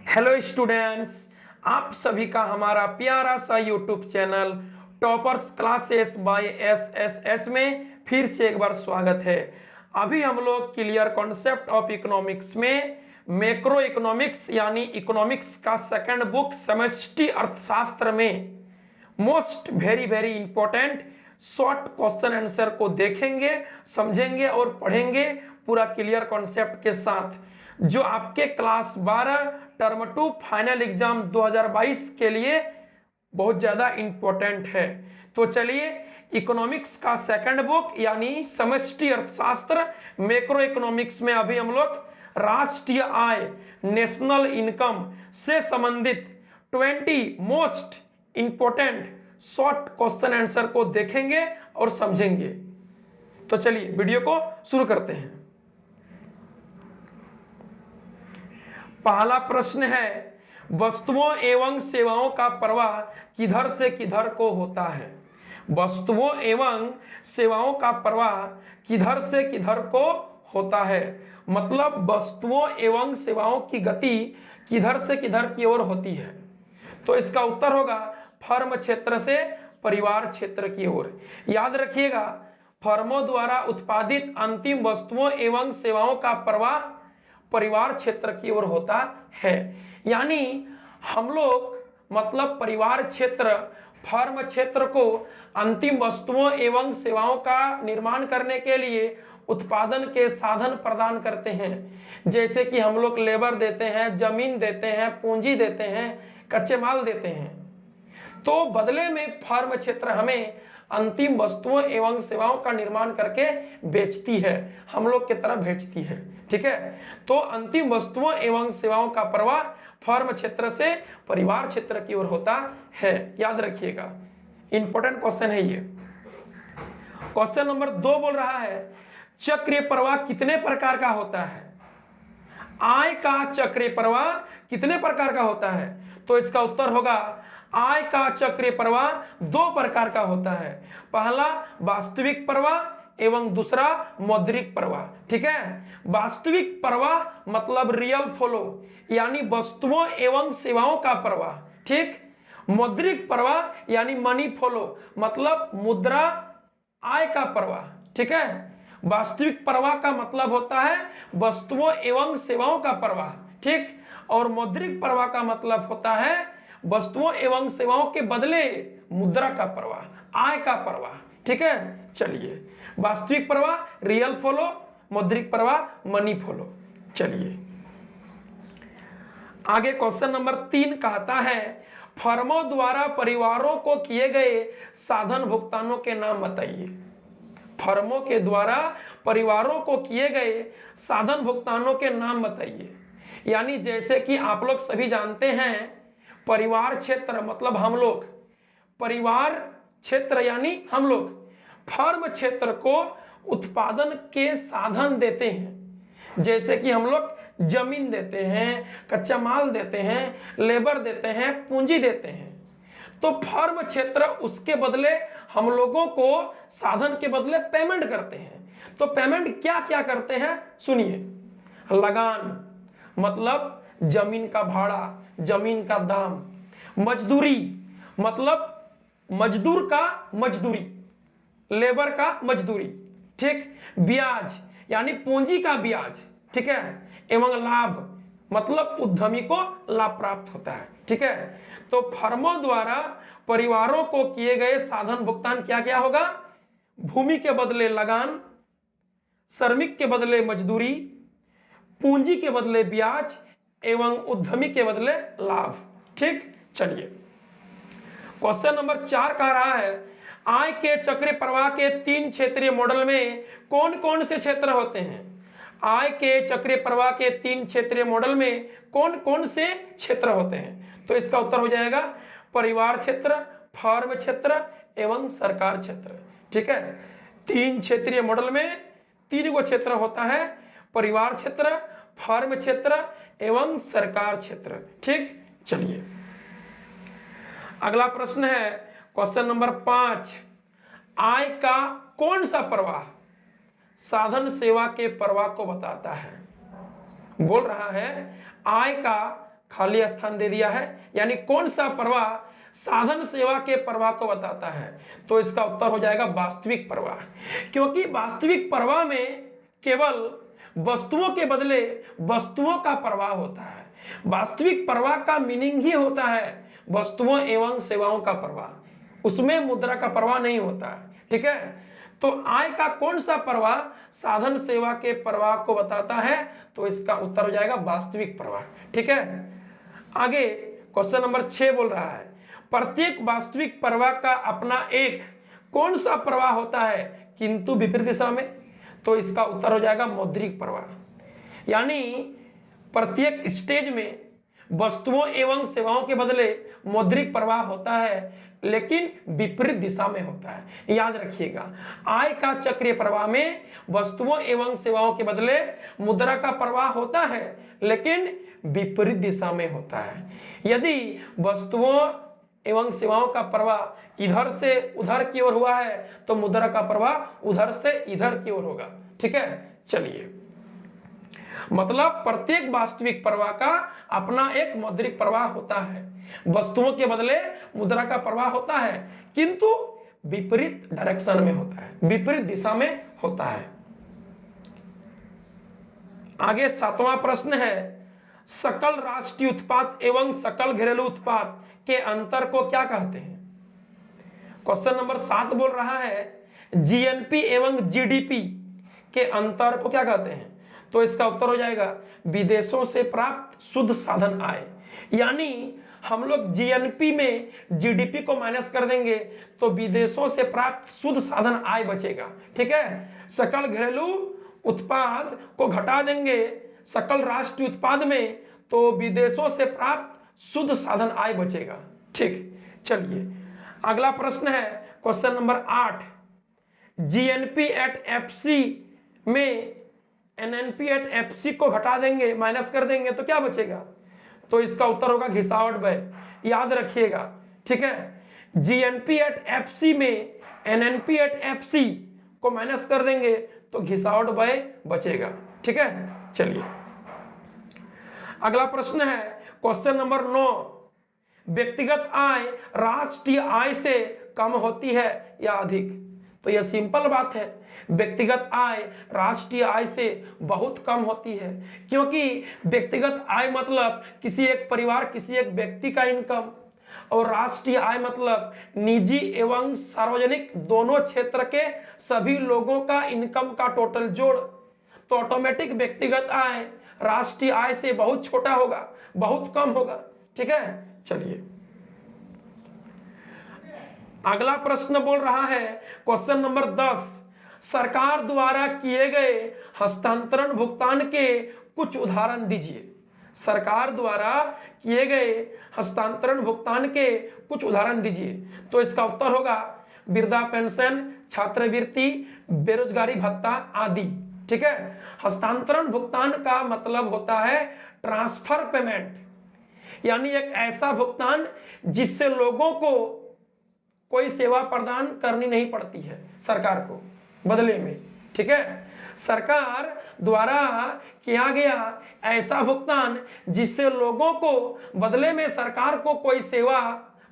Hello students, आप सभी का हमारा प्यारा सा YouTube channel toppers classes bye SSS में फिर से एक बार स्वागत है। अभी हम लोग क्लियर कॉन्सेप्ट ऑफ इकोनॉमिक्स में मैक्रो इकोनॉमिक्स यानी इकोनॉमिक्स का सेकंड बुक समष्टि अर्थशास्त्र में most very important short question answer को देखेंगे, समझेंगे और पढ़ेंगे पूरा क्लियर कॉन्सेप्ट के साथ, जो आपके क्लास 12 टर्म 2 फाइनल एग्जाम 2022 के लिए बहुत ज्यादा इंपॉर्टेंट है। तो चलिए, इकोनॉमिक्स का सेकंड बुक यानी समष्टि अर्थशास्त्र मैक्रो इकोनॉमिक्स में अभी हम लोग राष्ट्रीय आय नेशनल इनकम से संबंधित 20 most important short question answer को देखेंगे और समझेंगे। तो चलिए वीडियो को शुरू करते हैं। पहला प्रश्न है, वस्तुओं एवं सेवाओं का प्रवाह किधर से किधर को होता है। वस्तुओं एवं सेवाओं का प्रवाह किधर से किधर को होता है, मतलब वस्तुओं एवं सेवाओं की गति किधर से किधर की ओर होती है। तो इसका उत्तर होगा फर्म क्षेत्र से परिवार क्षेत्र की ओर। याद रखिएगा, फर्मों द्वारा उत्पादित अंतिम वस्तुओं एवं सेवाओं का प्रवाह परिवार क्षेत्र की ओर होता है। यानी हम लोग मतलब परिवार क्षेत्र फर्म क्षेत्र को अंतिम वस्तुओं एवं सेवाओं का निर्माण करने के लिए उत्पादन के साधन प्रदान करते हैं। जैसे कि हम लोग लेबर देते हैं, जमीन देते हैं, पूंजी देते हैं, कच्चे माल देते हैं। तो बदले में फर्म क्षेत्र हमें अंतिम वस्तुओं एवं सेवाओं का निर्माण करके बेचती है, हम लोग की तरफ भेजती है। ठीक है, तो अंतिम वस्तुओं एवं सेवाओं का प्रवाह फर्म क्षेत्र से परिवार क्षेत्र की ओर होता है। याद रखिएगा, इंपॉर्टेंट क्वेश्चन है ये। क्वेश्चन नंबर 2 बोल रहा है, चक्रीय प्रवाह कितने प्रकार का होता है। आय का चक्रीय प्रवाह कितने प्रकार का होता है। तो इसका उत्तर होगा आय का चक्रीय प्रवाह 2 प्रकार का होता है। पहला वास्तविक प्रवाह एवं दूसरा मौद्रिक प्रवाह। ठीक है, वास्तविक प्रवाह मतलब रियल फ्लो यानी वस्तुओं एवं सेवाओं का प्रवाह। ठीक, मौद्रिक प्रवाह यानी मनी फ्लो मतलब मुद्रा आय का प्रवाह। ठीक है, वास्तविक प्रवाह का मतलब होता है वस्तुओं एवं सेवाओं का प्रवाह। ठीक, और मौद्रिक प्रवाह का मतलब होता है वस्तुओं एवं सेवाओं के बदले मुद्रा का प्रवाह, आय का प्रवाह। ठीक है, चलिए, वास्तविक प्रवाह रियल फ्लो, मौद्रिक प्रवाह मनी फ्लो। चलिए आगे क्वेश्चन नंबर 3 कहता है, फर्मों द्वारा परिवारों को किए गए साधन भुगतानों के नाम बताइए। फर्मों के द्वारा परिवारों को किए गए साधन भुगतानों के नाम बताइए। यानी जैसे कि आप लोग सभी जानते हैं, परिवार क्षेत्र मतलब हम लोग, परिवार क्षेत्र यानी हम लोग फर्म क्षेत्र को उत्पादन के साधन देते हैं। जैसे कि हम लोग जमीन देते हैं, कच्चा माल देते हैं, लेबर देते हैं, पूंजी देते हैं। तो फर्म क्षेत्र उसके बदले हम लोगों को साधन के बदले पेमेंट करते हैं। तो पेमेंट क्या क्या करते हैं सुनिए। लगान मतलब जमीन का भाड़ा, जमीन का दाम। मजदूरी मतलब मजदूर का मजदूरी, लेबर का मजदूरी। ठीक, ब्याज यानी पूंजी का ब्याज। ठीक है, एवं लाभ मतलब उद्यमी को लाभ प्राप्त होता है। ठीक है, तो फर्मों द्वारा परिवारों को किए गए साधन भुगतान क्या क्या होगा। भूमि के बदले लगान, श्रमिक के बदले मजदूरी, पूंजी के बदले ब्याज एवं उद्यमी के बदले लाभ। ठीक, चलिए क्वेश्चन नंबर 4 कह रहा है, आय के चक्रीय प्रवाह के 3 क्षेत्रीय मॉडल में कौन कौन से क्षेत्र होते हैं। आय के चक्रीय प्रवाह के 3 क्षेत्रीय मॉडल में कौन कौन से क्षेत्र होते हैं। तो इसका उत्तर हो जाएगा परिवार क्षेत्र, फर्म क्षेत्र एवं सरकार क्षेत्र। ठीक है, 3 क्षेत्रीय मॉडल में 3 गो क्षेत्र होता है, परिवार क्षेत्र, फर्म क्षेत्र एवं सरकार क्षेत्र। ठीक, चलिए अगला प्रश्न है क्वेश्चन नंबर 5, आय का कौन सा प्रवाह साधन सेवा के प्रवाह को बताता है। बोल रहा है आय का खाली स्थान दे दिया है, यानी कौन सा प्रवाह साधन सेवा के प्रवाह को बताता है, तो इसका उत्तर हो जाएगा वास्तविक प्रवाह। क्योंकि वास्तविक प्रवाह में केवल वस्तुओं के बदले वस्तुओं का प्रवाह होता है। वास्तविक प्रवाह का मीनिंग ही होता है वस्तुओं एवं सेवाओं का प्रवाह, उसमें मुद्रा का प्रवाह नहीं होता है। ठीक है, तो आय का कौन सा प्रवाह साधन सेवा के प्रवाह को बताता है, तो इसका उत्तर हो जाएगा वास्तविक प्रवाह। ठीक है, आगे क्वेश्चन नंबर 6 बोल रहा है प्रत्येक वास्तविक प्रवाह का अपना एक कौन सा प्रवाह होता है किंतु विपरीत दिशा में, तो इसका उत्तर हो जाएगा मौद्रिक प्रवाह। यानी प्रत्येक स्टेज में वस्तुओं एवं सेवाओं के बदले मौद्रिक प्रवाह होता है, लेकिन विपरीत दिशा में होता है। याद रखिएगा, आय का चक्रीय प्रवाह में वस्तुओं एवं सेवाओं के बदले मुद्रा का प्रवाह होता है, लेकिन विपरीत दिशा में होता है। यदि वस्तुओं एवं सेवाओं का प्रवाह इधर से उधर की ओर हुआ है, तो मुद्रा का प्रवाह उधर से इधर की ओर होगा। ठीक है, चलिए, मतलब प्रत्येक वास्तविक प्रवाह का अपना एक मौद्रिक प्रवाह होता है। वस्तुओं के बदले मुद्रा का प्रवाह होता है, किंतु विपरीत डायरेक्शन में होता है, विपरीत दिशा में होता है। आगे 7वां प्रश्न है सकल राष्ट्रीय उत्पाद एवं सकल घरेलू उत्पाद के अंतर को क्या कहते हैं। क्वेश्चन नंबर 7 बोल रहा है जीएनपी एवं जीडीपी के अंतर को क्या कहते हैं, तो इसका उत्तर हो जाएगा विदेशों से प्राप्त शुद्ध साधन आय। यानी हम लोग जीएनपी में जीडीपी को माइनस कर देंगे तो विदेशों से प्राप्त शुद्ध साधन आय बचेगा। ठीक है, सकल घरेलू उत्पाद को घटा देंगे सकल राष्ट्रीय उत्पाद में, तो विदेशों से प्राप्त शुद्ध साधन आय बचेगा। ठीक, चलिए अगला प्रश्न है question number 8 GNP at FC में एनएनपी एट एफसी को घटा देंगे, माइनस कर देंगे तो क्या बचेगा, तो इसका उत्तर होगा घिसावट व्यय। याद रखिएगा, ठीक है, जीएनपी एट एफसी में एनएनपी एट एफसी को माइनस कर देंगे तो घिसावट व्यय बचेगा। ठीक है, चलिए अगला प्रश्न है क्वेश्चन नंबर 9 व्यक्तिगत आय राष्ट्रीय आय से कम होती है या अधिक, तो यह सिंपल बात है, व्यक्तिगत आय राष्ट्रीय आय से बहुत कम होती है। क्योंकि व्यक्तिगत आय मतलब किसी एक परिवार किसी एक व्यक्ति का इनकम, और राष्ट्रीय आय मतलब निजी एवं सार्वजनिक दोनों क्षेत्र के सभी लोगों का इनकम का टोटल जोड़, तो ऑटोमेटिक व्यक्तिगत आय राष्ट्रीय आय से बहुत छोटा होगा, बहुत कम होगा। ठीक है, चलिए अगला प्रश्न बोल रहा है क्वेश्चन नंबर 10 सरकार द्वारा किए गए हस्तांतरण भुगतान के कुछ उदाहरण दीजिए। सरकार द्वारा किए गए हस्तांतरण भुगतान के कुछ उदाहरण दीजिए, तो इसका उत्तर होगा वृद्धा पेंशन, छात्रवृत्ति, बेरोजगारी भत्ता आदि। ठीक है, हस्तांतरण भुगतान का मतलब होता है ट्रांसफर पेमेंट, यानी एक ऐसा भुगतान जिससे लोगों को कोई सेवा प्रदान करनी नहीं पड़ती है सरकार को बदले में। ठीक है, सरकार द्वारा किया गया ऐसा भुगतान जिससे लोगों को बदले में सरकार को कोई सेवा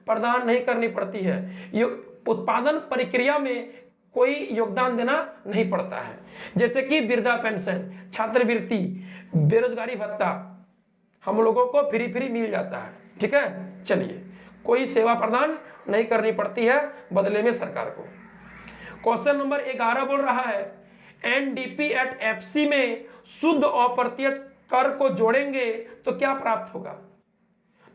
प्रदान नहीं करनी पड़ती है, ये उत्पादन प्रक्रिया में कोई योगदान देना नहीं पड़ता है। जैसे कि वृद्धा पेंशन, छात्रवृत्ति, बेरोजगारी भत्ता हम लोगों को फ्री मिल जाता है। ठीक है, चलिए कोई सेवा प्रदान नहीं करनी पड़ती है बदले में सरकार को। क्वेश्चन नंबर 11 बोल रहा है एनडीपी एट एफसी में शुद्ध अप्रत्यक्ष कर को जोड़ेंगे तो क्या प्राप्त होगा,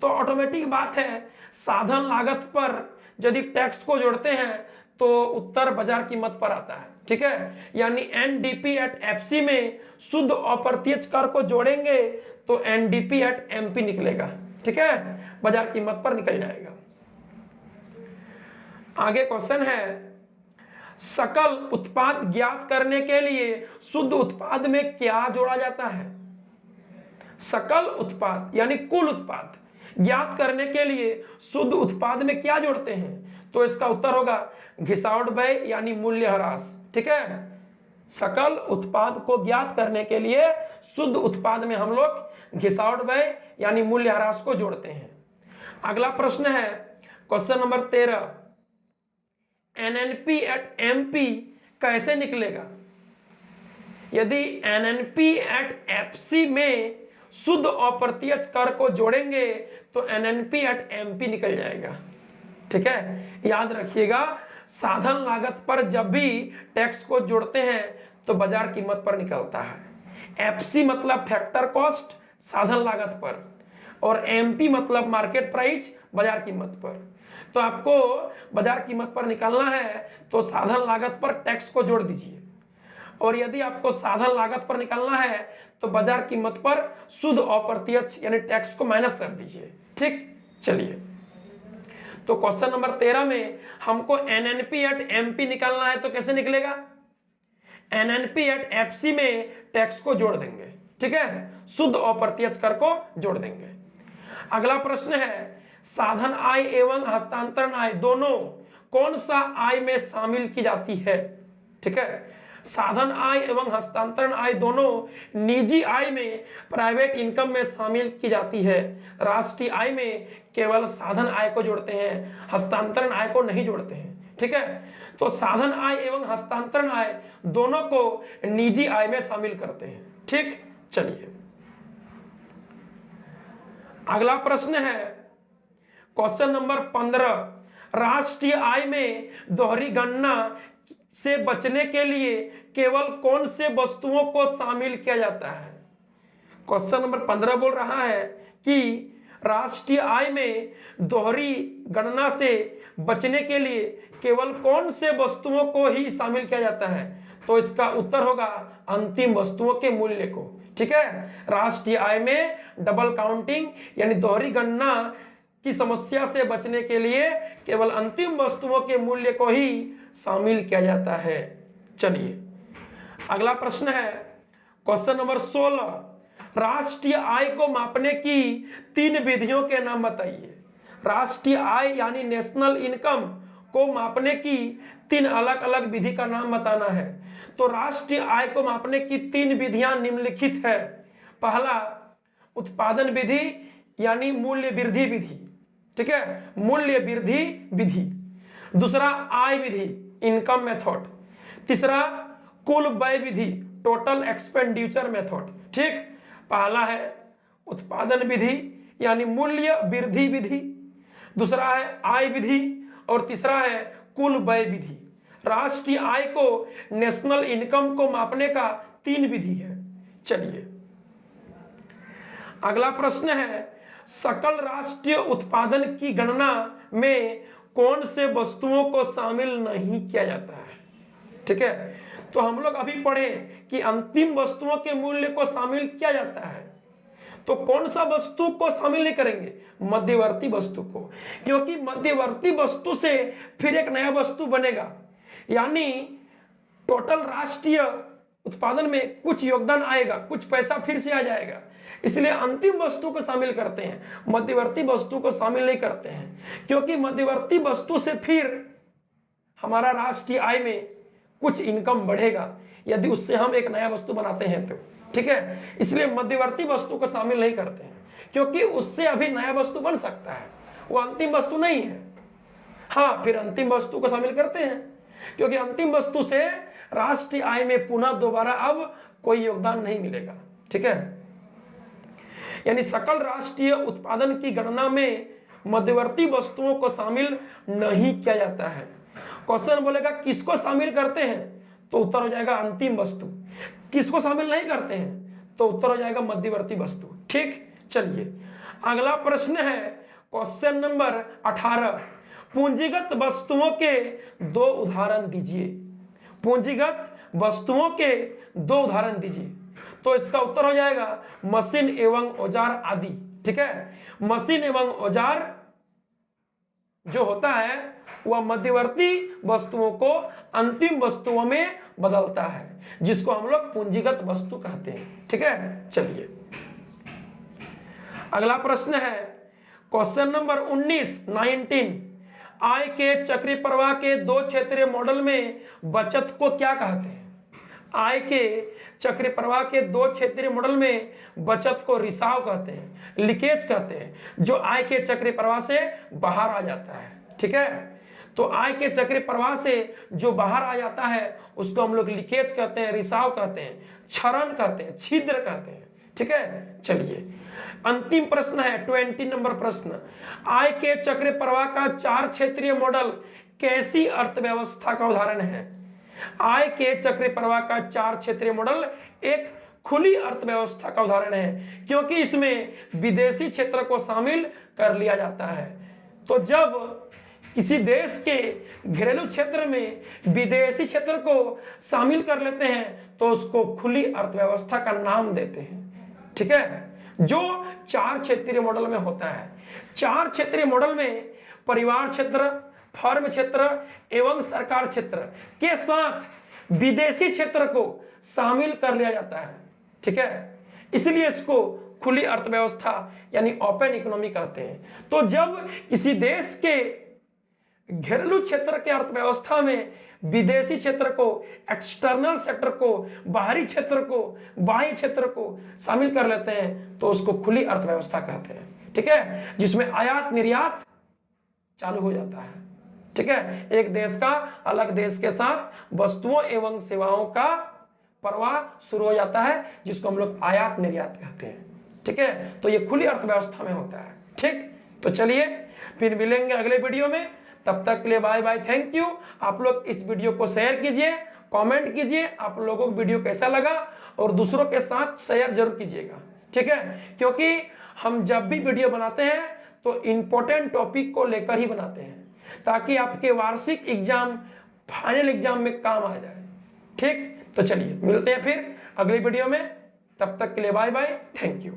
तो ऑटोमेटिक बात है साधन लागत पर यदि टैक्स को जोड़ते हैं तो उत्तर बाजार कीमत पर आता है। ठीक है, यानी एनडीपी एट एफसी में शुद्ध अप्रत्यक्ष कर को जोड़ेंगे तो एनडीपी एट एमपी निकलेगा। ठीक है, बाजार कीमत पर निकल जाएगा। आगे क्वेश्चन है सकल उत्पाद ज्ञात करने के लिए शुद्ध उत्पाद में क्या जोड़ा जाता है। सकल उत्पाद यानी कुल उत्पाद ज्ञात करने के लिए शुद्ध उत्पाद में क्या जोड़ते हैं, तो इसका उत्तर होगा घिसावट व्यय यानी मूल्य ह्रास। ठीक है, सकल उत्पाद को ज्ञात करने के लिए शुद्ध उत्पाद में हम लोग घिसावट व्यय यानी मूल्यह्रास को जोड़ते हैं। अगला प्रश्न है question number 13, NNP at MP कैसे निकलेगा? यदि एनएनपी एट एफसी में शुद्ध अप्रत्यक्ष कर को जोड़ेंगे तो एनएनपी एट एमपी निकल जाएगा। ठीक है, याद रखिएगा, साधन लागत पर जब भी टैक्स को जोड़ते हैं तो बाजार कीमत पर निकलता है। एफसी मतलब फैक्टर कॉस्ट साधन लागत पर, और एमपी मतलब मार्केट प्राइस बाजार कीमत पर। तो आपको बाजार कीमत पर निकालना है तो साधन लागत पर टैक्स को जोड़ दीजिए, और यदि आपको साधन लागत पर निकालना है तो बाजार कीमत पर शुद्ध अप्रत्यक्ष यानी टैक्स को माइनस कर दीजिए। ठीक, चलिए, तो क्वेश्चन नंबर 13 में हमको एनएनपी एट एमपी निकालना है, तो कैसे निकलेगा? एनएनपी एट एफसी में टैक्स को जोड़ देंगे। ठीक है, शुद्ध अप्रत्यक्ष कर को जोड़ देंगे। अगला प्रश्न है, साधन आय एवं हस्तांतरण आय दोनों कौन सा आय में शामिल की जाती है? ठीक है, साधन आय एवं हस्तांतरण आय दोनों निजी आय में, प्राइवेट इनकम में शामिल की जाती है। राष्ट्रीय आय में केवल साधन आय को जोड़ते हैं, हस्तांतरण आय को नहीं जोड़ते हैं। ठीक है, तो साधन आय एवं हस्तांतरण आय दोनों को निजी आय में शामिल करते हैं। ठीक, चलिए, अगला प्रश्न है क्वेश्चन नंबर 15, राष्ट्रीय आय में दोहरी गणना से बचने के लिए केवल कौन से वस्तुओं को शामिल किया जाता है? क्वेश्चन नंबर 15 बोल रहा है कि राष्ट्रीय आय में दोहरी गणना से बचने के लिए केवल कौन से वस्तुओं को ही शामिल किया जाता है? तो इसका उत्तर होगा अंतिम वस्तुओं के मूल्य को। ठीक है, राष्ट्रीय आय में डबल काउंटिंग यानी दोहरी गणना की समस्या से बचने के लिए केवल अंतिम वस्तुओं के मूल्य को ही शामिल किया जाता है। चलिए, अगला प्रश्न है क्वेश्चन नंबर 16, राष्ट्रीय आय को मापने की 3 विधियों के नाम बताइए। राष्ट्रीय आय यानी नेशनल इनकम को मापने की 3 अलग अलग विधि का नाम बताना है। तो राष्ट्रीय आय को मापने की 3 विधियां निम्नलिखित है। पहला, उत्पादन विधि यानी मूल्य वृद्धि विधि। ठीक है, मूल्य वृद्धि विधि। दूसरा, आय विधि इनकम मेथड। तीसरा, कुल व्यय विधि टोटल एक्सपेंडिचर मेथड। ठीक, पहला है उत्पादन विधि यानी मूल्य वृद्धि विधि, दूसरा है आय विधि और तीसरा है कुल व्यय विधि। राष्ट्रीय आय को नेशनल इनकम को मापने का 3 विधि है। चलिए, अगला प्रश्न है, सकल राष्ट्रीय उत्पादन की गणना में कौन से वस्तुओं को शामिल नहीं किया जाता है? ठीक है, तो हम लोग अभी पढ़े कि अंतिम वस्तुओं के मूल्य को शामिल किया जाता है, तो कौन सा वस्तु को शामिल नहीं करेंगे? मध्यवर्ती वस्तु को, क्योंकि मध्यवर्ती वस्तु से फिर एक नया वस्तु बनेगा, यानी टोटल राष्ट्रीय उत्पादन में कुछ योगदान आएगा, कुछ पैसा फिर से आ जाएगा, इसलिए अंतिम वस्तु को शामिल करते हैं, मध्यवर्ती वस्तु को शामिल नहीं करते हैं, क्योंकि मध्यवर्ती वस्तु से फिर हमारा राष्ट्रीय आय में कुछ इनकम बढ़ेगा यदि उससे हम एक नया वस्तु बनाते हैं तो। ठीक है, इसलिए मध्यवर्ती वस्तु को शामिल नहीं करते हैं, क्योंकि उससे अभी नया वस्तु बन सकता है, वो अंतिम वस्तु नहीं है। हाँ, फिर अंतिम वस्तु को शामिल करते हैं, क्योंकि अंतिम वस्तु से राष्ट्रीय आय में पुनः दोबारा अब कोई योगदान नहीं मिलेगा। ठीक है, यानी सकल राष्ट्रीय उत्पादन की गणना में मध्यवर्ती वस्तुओं को शामिल नहीं किया जाता है। क्वेश्चन बोलेगा किसको शामिल करते हैं, तो उत्तर हो जाएगा अंतिम वस्तु। किसको शामिल नहीं करते हैं, तो उत्तर हो जाएगा मध्यवर्ती वस्तु। ठीक, चलिए, अगला प्रश्न है क्वेश्चन नंबर 18, पूंजीगत वस्तुओं के 2 उदाहरण दीजिए। पूंजीगत वस्तुओं के 2 उदाहरण दीजिए, तो इसका उत्तर हो जाएगा मशीन एवं औजार आदि। ठीक है, मशीन एवं औजार जो होता है वह मध्यवर्ती वस्तुओं को अंतिम वस्तुओं में बदलता है, जिसको हम लोग पूंजीगत वस्तु कहते हैं। ठीक है, चलिए, अगला प्रश्न है क्वेश्चन नंबर 19 आय के चक्रीय प्रवाह के 2 क्षेत्रीय मॉडल में बचत को क्या कहते हैं? आय के चक्र प्रवाह के दो क्षेत्रीय मॉडल में बचत को रिसाव कहते हैं, लीकेज कहते हैं, जो आय के चक्र प्रवाह से बाहर आ जाता है। ठीक है, तो आय के चक्र प्रवाह से जो बाहर आ जाता है उसको हम लोग लीकेज कहते हैं, रिसाव कहते हैं, क्षरण कहते हैं, छिद्र कहते हैं। ठीक है, चलिए अंतिम प्रश्न है 20 नंबर प्रश्न। आय के चक्र प्रवाह का 4 क्षेत्रीय मॉडल कैसी अर्थव्यवस्था का उदाहरण है? आय के चक्र प्रवाह का 4 क्षेत्रीय मॉडल एक खुली अर्थव्यवस्था का उदाहरण है, क्योंकि इसमें विदेशी क्षेत्र को शामिल कर लिया जाता है। तो जब किसी देश के घरेलू क्षेत्र में विदेशी क्षेत्र को शामिल कर लेते हैं तो उसको खुली अर्थव्यवस्था का नाम देते हैं। ठीक है, जो 4 क्षेत्रीय मॉडल में होता है। 4 क्षेत्रीय मॉडल में परिवार क्षेत्र, फर्म क्षेत्र एवं सरकार क्षेत्र के साथ विदेशी क्षेत्र को शामिल कर लिया जाता है। ठीक है, इसलिए इसको खुली अर्थव्यवस्था यानी ओपन इकोनॉमी कहते हैं। तो जब किसी देश के घरेलू क्षेत्र के अर्थव्यवस्था में विदेशी क्षेत्र को, एक्सटर्नल सेक्टर को, बाहरी क्षेत्र को, बाह्य क्षेत्र को शामिल कर लेते हैं तो उसको खुली अर्थव्यवस्था कहते हैं। ठीक है, जिसमें आयात निर्यात चालू हो जाता है। ठीक है, एक देश का अलग देश के साथ वस्तुओं एवं सेवाओं का प्रवाह शुरू हो जाता है, जिसको हम लोग आयात निर्यात कहते हैं। ठीक है, तो ये खुली अर्थव्यवस्था में होता है। ठीक, तो चलिए फिर मिलेंगे अगले वीडियो में, तब तक के लिए बाय बाय, थैंक यू। आप लोग इस वीडियो को शेयर कीजिए, कमेंट कीजिए आप लोगों को वीडियो कैसा लगा और दूसरों के साथ शेयर जरूर कीजिएगा। ठीक है, क्योंकि हम जब भी वीडियो बनाते हैं तो इंपॉर्टेंट टॉपिक को लेकर ही बनाते हैं, ताकि आपके वार्षिक एग्जाम, फाइनल एग्जाम में काम आ जाए। ठीक, तो चलिए मिलते हैं फिर अगली वीडियो में, तब तक के लिए बाय बाय, थैंक यू।